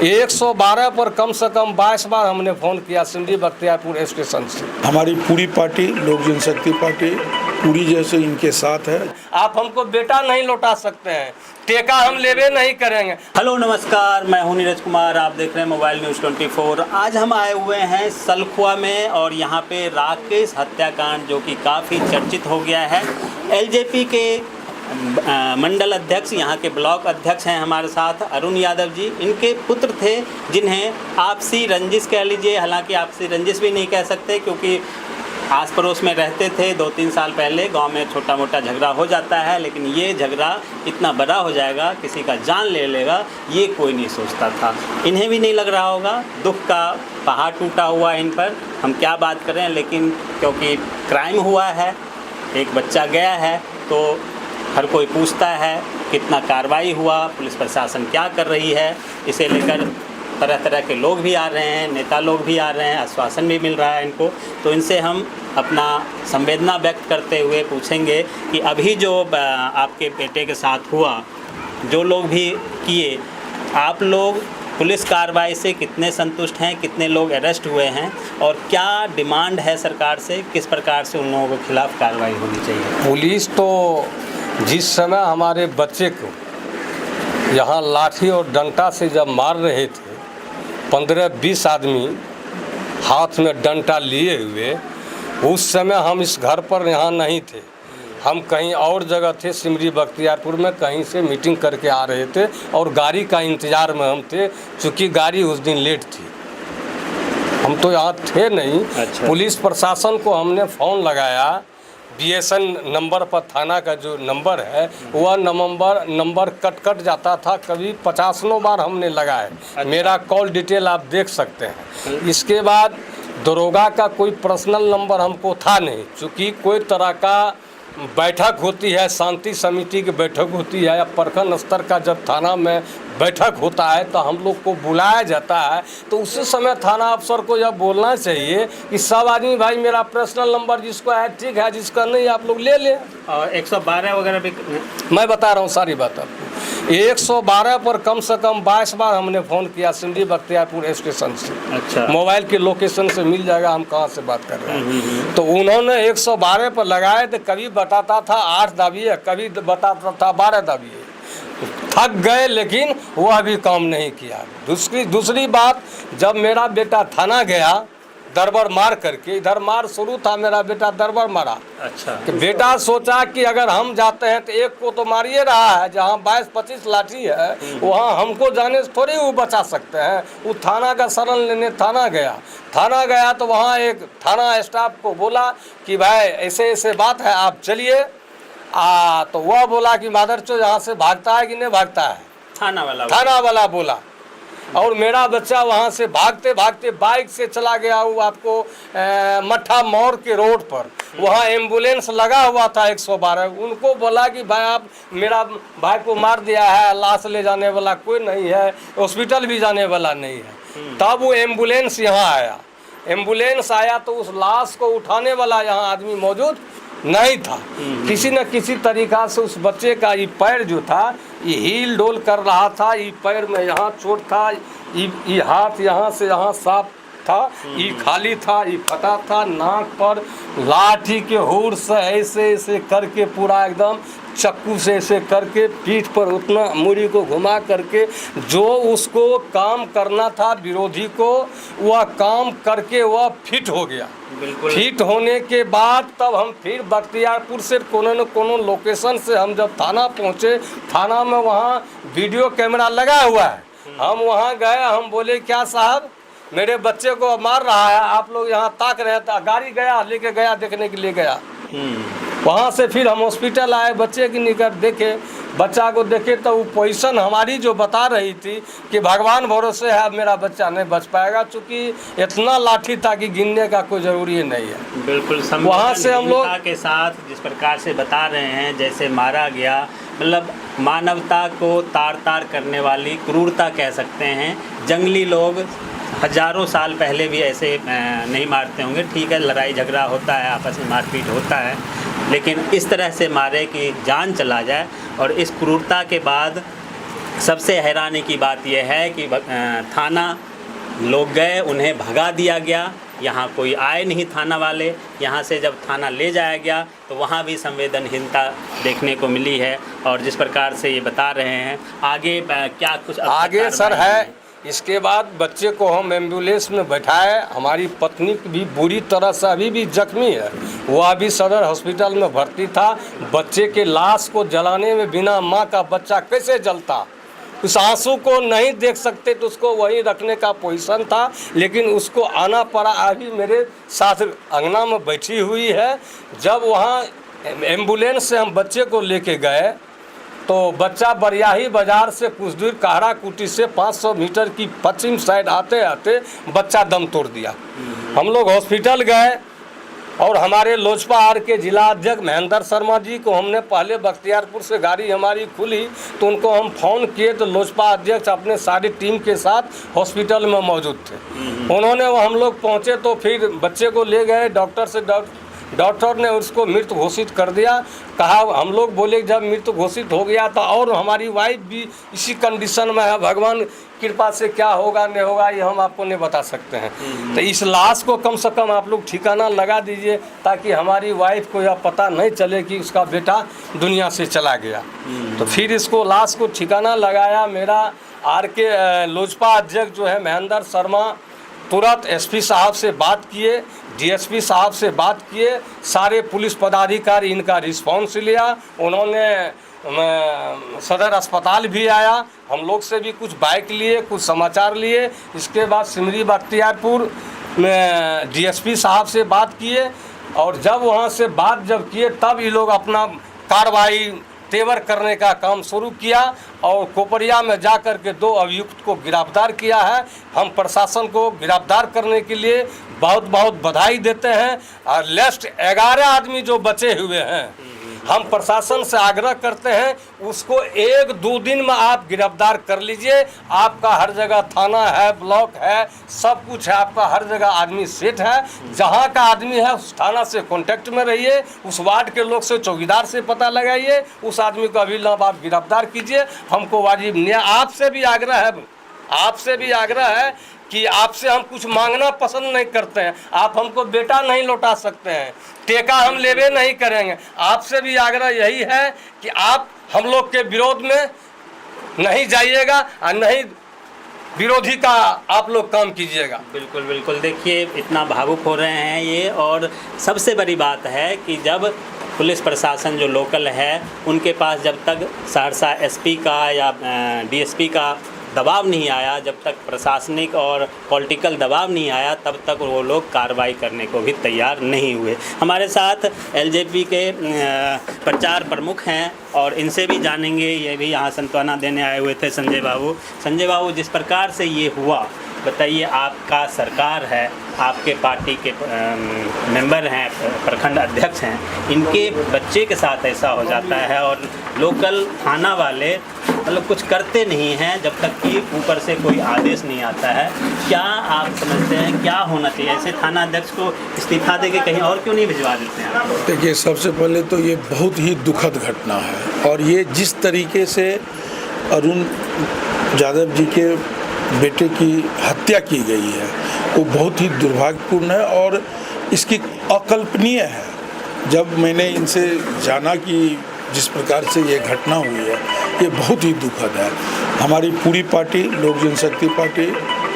112 पर कम से कम 22 बार हमने फ़ोन किया सिमरी बख्तियारपुर स्टेशन से। हमारी पूरी पार्टी लोक जनशक्ति पार्टी पूरी जैसे इनके साथ है। आप हमको बेटा नहीं लौटा सकते हैं, टेका हम लेवे नहीं करेंगे। हेलो नमस्कार, मैं हूं नीरज कुमार, आप देख रहे हैं मोबाइल न्यूज़ 24। आज हम आए हुए हैं सलखुआ में और यहां पे राकेश हत्याकांड जो कि काफ़ी चर्चित हो गया है। एलजेपी के मंडल अध्यक्ष, यहाँ के ब्लॉक अध्यक्ष हैं हमारे साथ अरुण यादव जी। इनके पुत्र थे जिन्हें आपसी रंजिश कह लीजिए, हालांकि आपसी रंजिश भी नहीं कह सकते क्योंकि आस पड़ोस में रहते थे। 2-3 साल पहले गांव में छोटा मोटा झगड़ा हो जाता है, लेकिन ये झगड़ा इतना बड़ा हो जाएगा, किसी का जान ले लेगा, ये कोई नहीं सोचता था। इन्हें भी नहीं लग रहा होगा, दुख का पहाड़ टूटा हुआ इन पर। हम क्या बात करें, लेकिन क्योंकि क्राइम हुआ है, एक बच्चा गया है, तो हर कोई पूछता है कितना कार्रवाई हुआ, पुलिस प्रशासन क्या कर रही है। इसे लेकर तरह तरह के लोग भी आ रहे हैं, नेता लोग भी आ रहे हैं, आश्वासन भी मिल रहा है इनको। तो इनसे हम अपना संवेदना व्यक्त करते हुए पूछेंगे कि अभी जो आपके बेटे के साथ हुआ, जो लोग भी किए, आप लोग पुलिस कार्रवाई से कितने संतुष्ट हैं, कितने लोग अरेस्ट हुए हैं और क्या डिमांड है सरकार से, किस प्रकार से उन लोगों के खिलाफ कार्रवाई होनी चाहिए। पुलिस तो जिस समय हमारे बच्चे को यहाँ लाठी और डंडा से जब मार रहे थे, 15-20 आदमी हाथ में डंडा लिए हुए, उस समय हम इस घर पर यहाँ नहीं थे, हम कहीं और जगह थे, सिमरी बख्तियारपुर में कहीं से मीटिंग करके आ रहे थे और गाड़ी का इंतज़ार में हम थे, चूँकि गाड़ी उस दिन लेट थी, हम तो यहाँ थे नहीं। अच्छा। पुलिस प्रशासन को हमने फ़ोन लगाया, BSN नंबर पर, थाना का जो नंबर है वह नंबर कट जाता था, कभी 50 बार हमने लगाए। अच्छा। मेरा कॉल डिटेल आप देख सकते हैं। इसके बाद दरोगा का कोई पर्सनल नंबर हमको था नहीं, क्योंकि कोई तरह का बैठक होती है, शांति समिति की बैठक होती है या प्रखंड स्तर का जब थाना में बैठक होता है तो हम लोग को बुलाया जाता है, तो उसी समय थाना अफसर को यह बोलना चाहिए कि सब आदमी भाई मेरा पर्सनल नंबर जिसको है ठीक है, जिसका नहीं आप लोग ले लें। और 112 वगैरह भी मैं बता रहा हूँ सारी बात आपको। 112 पर कम से कम 22 बार हमने फ़ोन किया सिमरी बख्तियारपुर स्टेशन से। अच्छा। मोबाइल के लोकेशन से मिल जाएगा हम कहाँ से बात कर रहे हैं। तो उन्होंने 112 पर लगाए तो कभी बताता था 8 दाबिए, कभी बताता था 12 दाबिए। थक गए, लेकिन वह भी काम नहीं किया। दूसरी बात, जब मेरा बेटा थाना गया दरबार मार करके, इधर मार शुरू था, मेरा बेटा दरबार मारा। अच्छा। कि बेटा सोचा कि अगर हम जाते हैं तो एक को तो मारिए रहा है, जहाँ 22-25 लाठी है वहाँ हमको जाने से थोड़ी वो बचा सकते हैं। वो थाना का शरण लेने थाना गया तो वहाँ एक थाना स्टाफ को बोला कि भाई ऐसे ऐसे बात है, आप चलिए। तो वह बोला कि मादरचोद यहाँ से भागता है कि नहीं भागता है, थाना वाला बोला। और मेरा बच्चा वहाँ से भागते भागते बाइक से चला गया, वो आपको मट्ठा मोड़ के रोड पर, वहाँ एम्बुलेंस लगा हुआ था 112। उनको बोला कि भाई आप मेरा भाई को मार दिया है, लाश ले जाने वाला कोई नहीं है, हॉस्पिटल भी जाने वाला नहीं है। तब वो एम्बुलेंस यहाँ आया तो उस लाश को उठाने वाला यहाँ आदमी मौजूद नहीं था। किसी न किसी तरीका से उस बच्चे का ये पैर जो था ये हील डोल कर रहा था, ये पैर में यहाँ चोट था, ये हाथ यहाँ से यहाँ साफ था, ये खाली था, ये फटा था, नाक पर लाठी के हुर से ऐसे ऐसे करके पूरा एकदम चक्कू से ऐसे करके पीठ पर उतना मुड़ी को घुमा करके जो उसको काम करना था विरोधी को, वह काम करके वह फिट हो गया। फिट होने के बाद तब हम फिर बख्तियारपुर से कोनो न कोनो लोकेशन से हम जब थाना पहुँचे, थाना में वहाँ वीडियो कैमरा लगा हुआ है। हम वहाँ गए, हम बोले क्या साहब मेरे बच्चे को मार रहा है, आप लोग यहाँ ताक रहे थे। गाड़ी गया लेके गया, देखने के लिए गया। वहाँ से फिर हम हॉस्पिटल आए, बच्चे की निकट देखे, बच्चा को देखे तो वो पोजीशन हमारी जो बता रही थी कि भगवान भरोसे है मेरा बच्चा नहीं बच पाएगा, क्योंकि इतना लाठी था कि गिनने का कोई ज़रूरी नहीं है। बिल्कुल। वहाँ से हम लोग के साथ जिस प्रकार से बता रहे हैं, जैसे मारा गया, मतलब मानवता को तार तार करने वाली क्रूरता कह सकते हैं। जंगली लोग हजारों साल पहले भी ऐसे नहीं मारते होंगे, ठीक है, लड़ाई झगड़ा होता है, आपस में मारपीट होता है, लेकिन इस तरह से मारे कि जान चला जाए। और इस क्रूरता के बाद सबसे हैरानी की बात यह है कि थाना लोग गए, उन्हें भगा दिया गया, यहाँ कोई आए नहीं थाना वाले। यहाँ से जब थाना ले जाया गया तो वहाँ भी संवेदनहीनता देखने को मिली है। और जिस प्रकार से ये बता रहे हैं, आगे क्या कुछ आगे सर है, इसके बाद बच्चे को हम एम्बुलेंस में बैठाए। हमारी पत्नी भी बुरी तरह से अभी भी जख्मी है, वो अभी सदर हॉस्पिटल में भर्ती था। बच्चे के लाश को जलाने में बिना माँ का बच्चा कैसे जलता, उस आंसू को नहीं देख सकते तो उसको वहीं रखने का पोजीशन था, लेकिन उसको आना पड़ा। अभी मेरे साथ अंगना में बैठी हुई है। जब वहाँ एम्बुलेंस से हम बच्चे को लेके गए तो बच्चा बरियाही बाज़ार से कुछ दूर काहरा कुटी से 500 मीटर की पश्चिम साइड आते आते बच्चा दम तोड़ दिया। हम लोग हॉस्पिटल गए और हमारे लोजपा आर के जिला अध्यक्ष महेंद्र शर्मा जी को हमने पहले बख्तियारपुर से गाड़ी हमारी खुली तो उनको हम फ़ोन किए तो लोजपा अध्यक्ष अपने सारी टीम के साथ हॉस्पिटल में मौजूद थे। उन्होंने हम लोग पहुँचे तो फिर बच्चे को ले गए डॉक्टर से, डॉक्टर ने उसको मृत घोषित कर दिया। कहा, हम लोग बोले जब मृत घोषित हो गया तो और हमारी वाइफ भी इसी कंडीशन में है, भगवान कृपा से क्या होगा नहीं होगा ये हम आपको नहीं बता सकते हैं। तो इस लाश को कम से कम आप लोग ठिकाना लगा दीजिए ताकि हमारी वाइफ को यह पता नहीं चले कि उसका बेटा दुनिया से चला गया। तो फिर इसको लाश को ठिकाना लगाया। मेरा आर के लोजपा अध्यक्ष जो है महेंद्र शर्मा तुरंत एसपी साहब से बात किए, डीएसपी साहब से बात किए, सारे पुलिस पदाधिकारी इनका रिस्पॉन्स लिया। उन्होंने सदर अस्पताल भी आया, हम लोग से भी कुछ बाइक लिए, कुछ समाचार लिए। इसके बाद सिमरी बख्तियारपुर में डीएसपी साहब से बात किए और जब वहाँ से बात जब किए तब ये लोग अपना कार्रवाई तेवर करने का काम शुरू किया और कोपरिया में जाकर के 2 अभियुक्त को गिरफ्तार किया है। हम प्रशासन को गिरफ्तार करने के लिए बहुत बहुत बधाई देते हैं। और लास्ट 11 आदमी जो बचे हुए हैं, हम प्रशासन से आग्रह करते हैं उसको 1-2 दिन में आप गिरफ्तार कर लीजिए। आपका हर जगह थाना है, ब्लॉक है, सब कुछ है, आपका हर जगह आदमी सेट है। जहाँ का आदमी है उस थाना से कांटेक्ट में रहिए, उस वार्ड के लोग से, चौकीदार से पता लगाइए, उस आदमी को अभी आप गिरफ्तार कीजिए। हमको वाजिब न्याय आपसे भी आग्रह है कि आपसे हम कुछ मांगना पसंद नहीं करते हैं। आप हमको बेटा नहीं लौटा सकते हैं, टेका हम लेवे नहीं करेंगे। आपसे भी आग्रह यही है कि आप हम लोग के विरोध में नहीं जाइएगा और नहीं विरोधी का आप लोग काम कीजिएगा। बिल्कुल बिल्कुल। देखिए इतना भावुक हो रहे हैं ये, और सबसे बड़ी बात है कि जब पुलिस प्रशासन जो लोकल है उनके पास जब तक सहरसा एसपी का या डीएसपी का दबाव नहीं आया, जब तक प्रशासनिक और पॉलिटिकल दबाव नहीं आया, तब तक वो लोग कार्रवाई करने को भी तैयार नहीं हुए। हमारे साथ एलजेपी के प्रचार प्रमुख हैं और इनसे भी जानेंगे। ये भी यहाँ सांत्वना देने आए हुए थे संजय बाबू। संजय बाबू, जिस प्रकार से ये हुआ, बताइए, आपका सरकार है, आपके पार्टी के मेंबर हैं, प्रखंड अध्यक्ष हैं, इनके बच्चे के साथ ऐसा हो जाता है और लोकल थाना वाले मतलब कुछ करते नहीं हैं जब तक कि ऊपर से कोई आदेश नहीं आता है। क्या आप समझते हैं क्या होना चाहिए? ऐसे थाना अध्यक्ष को इस्तीफा दे के कहीं और क्यों नहीं भिजवा देते हैं? देखिए, सबसे पहले तो ये बहुत ही दुखद घटना है और ये जिस तरीके से अरुण यादव जी के बेटे की हत्या की गई है वो बहुत ही दुर्भाग्यपूर्ण है और इसकी अकल्पनीय है। जब मैंने इनसे जाना कि जिस प्रकार से ये घटना हुई है ये बहुत ही दुखद है। हमारी पूरी पार्टी, लोक जनशक्ति पार्टी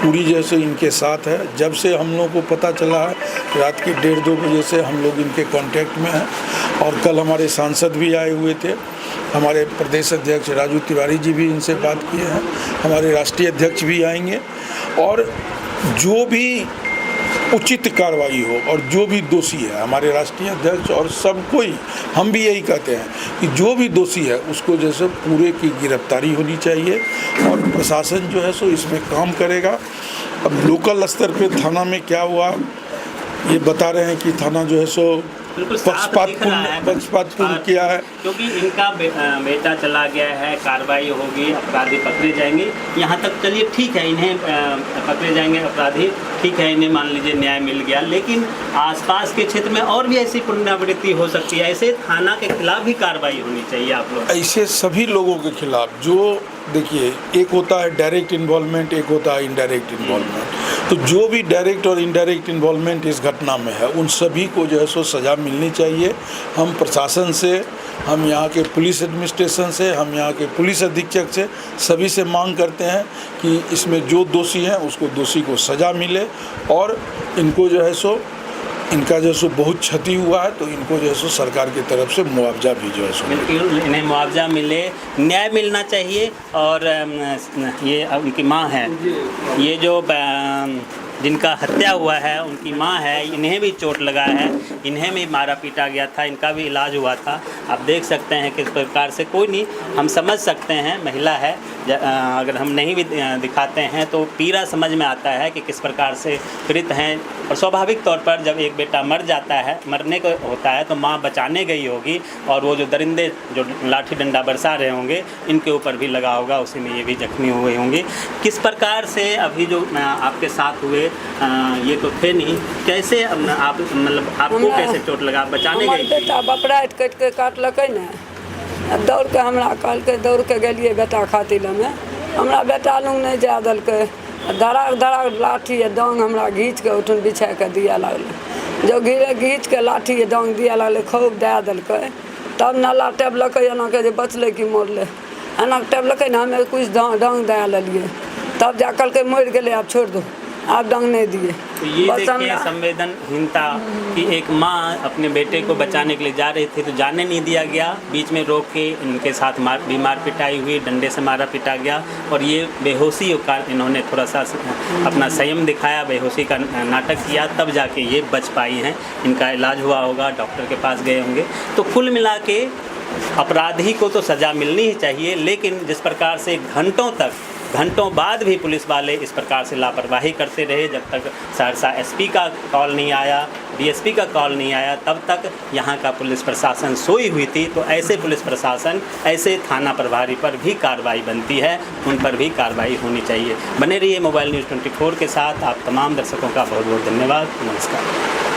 पूरी जैसे इनके साथ है। जब से हम लोगों को पता चला है रात की 1:30-2 बजे से हम लोग इनके कांटेक्ट में हैं और कल हमारे सांसद भी आए हुए थे, हमारे प्रदेश अध्यक्ष राजू तिवारी जी भी इनसे बात किए हैं, हमारे राष्ट्रीय अध्यक्ष भी आएंगे और जो भी उचित कार्रवाई हो और जो भी दोषी है, हमारे राष्ट्रीय अध्यक्ष और सब कोई, हम भी यही कहते हैं कि जो भी दोषी है उसको जैसे पूरे की गिरफ्तारी होनी चाहिए और प्रशासन जो है सो इसमें काम करेगा। अब लोकल स्तर पे थाना में क्या हुआ ये बता रहे हैं कि थाना जो है सो पक्षपातपूर्ण किया है, क्योंकि इनका बेटा चला गया है, कार्रवाई होगी, अपराधी पकड़े जाएंगे। यहाँ तक चलिए ठीक है, इन्हें पकड़े जाएंगे अपराधी, ठीक है, इन्हें मान लीजिए न्याय मिल गया, लेकिन आसपास के क्षेत्र में और भी ऐसी पुनरावृत्ति हो सकती है। ऐसे थाना के खिलाफ भी कार्रवाई होनी चाहिए। आप लोग ऐसे सभी लोगों के खिलाफ जो देखिए, एक होता है डायरेक्ट इन्वॉल्वमेंट, एक होता है इनडायरेक्ट इन्वॉल्वमेंट। तो जो भी डायरेक्ट और इनडायरेक्ट इन्वॉल्वमेंट इस घटना में है, उन सभी को जो है सो सज़ा मिलनी चाहिए। हम प्रशासन से, हम यहाँ के पुलिस एडमिनिस्ट्रेशन से, हम यहाँ के पुलिस अधीक्षक से, सभी से मांग करते हैं कि इसमें जो दोषी हैं उसको दोषी को सज़ा मिले, और इनको जो है सो, इनका जो सो बहुत क्षति हुआ है तो इनको जो है सो सरकार की तरफ से मुआवजा भी जो है सो बिल्कुल इन्हें मुआवजा मिले, न्याय मिलना चाहिए। और ये उनकी माँ है, ये जो जिनका हत्या हुआ है उनकी माँ है, इन्हें भी चोट लगा है, इन्हें भी मारा पीटा गया था, इनका भी इलाज हुआ था। आप देख सकते हैं किस प्रकार से, कोई नहीं, हम समझ सकते हैं, महिला है, अगर हम नहीं भी दिखाते हैं तो पीड़ा समझ में आता है कि किस प्रकार से पीड़ित हैं। और स्वाभाविक तौर पर जब एक बेटा मर जाता है, मरने को होता है, तो माँ बचाने गई होगी और वो जो दरिंदे जो लाठी डंडा बरसा रहे होंगे इनके ऊपर भी लगा होगा, उसी में ये भी जख्मी हुए होंगे। किस प्रकार से अभी जो आपके साथ हुए, ये तो थे नहीं, कैसे आप मतलब आपको कैसे चोट लगा, बचाने गई? बेटा बपराइत कट के काटलकै ने, दौड़ के हमरा कहलकै, दौड़ के गेलिए बेटा खातिर में, हमरा बेटा लग नहीं जा देलकै, धड़ाक धड़ाक लाठी डांग हमरा घींच के उठन बिछा के दिया लगलै। जो घींच के लाठी डांग दिया लगलै, खूब दे देलकै, तब नाला टेबलकै, एना के जे बचलै कि मरलै, एना टेबलकै ने, हमे कुछ डांग दे लेलिए, तब जा कहलकै मरि गेलै, आप छोड़ दो, आप डांग नहीं दिए। तो ये देखिए संवेदनहीनता कि एक माँ अपने बेटे को बचाने के लिए जा रही थी तो जाने नहीं दिया गया, बीच में रोक के इनके साथ मार पिटाई हुई, डंडे से मारा पिटा गया, और ये बेहोशी का इन्होंने थोड़ा सा अपना संयम दिखाया, बेहोशी का नाटक किया, तब जाके ये बच पाई हैं। इनका इलाज हुआ होगा, डॉक्टर के पास गए होंगे। तो कुल मिला के अपराधी को तो सज़ा मिलनी ही चाहिए, लेकिन जिस प्रकार से घंटों बाद भी पुलिस वाले इस प्रकार से लापरवाही करते रहे, जब तक सहरसा एसपी का कॉल नहीं आया, डीएसपी का कॉल नहीं आया, तब तक यहाँ का पुलिस प्रशासन सोई हुई थी। तो ऐसे पुलिस प्रशासन, ऐसे थाना प्रभारी पर भी कार्रवाई बनती है, उन पर भी कार्रवाई होनी चाहिए। बने रहिए मोबाइल न्यूज़ 24 के साथ। आप तमाम दर्शकों का बहुत बहुत धन्यवाद। नमस्कार।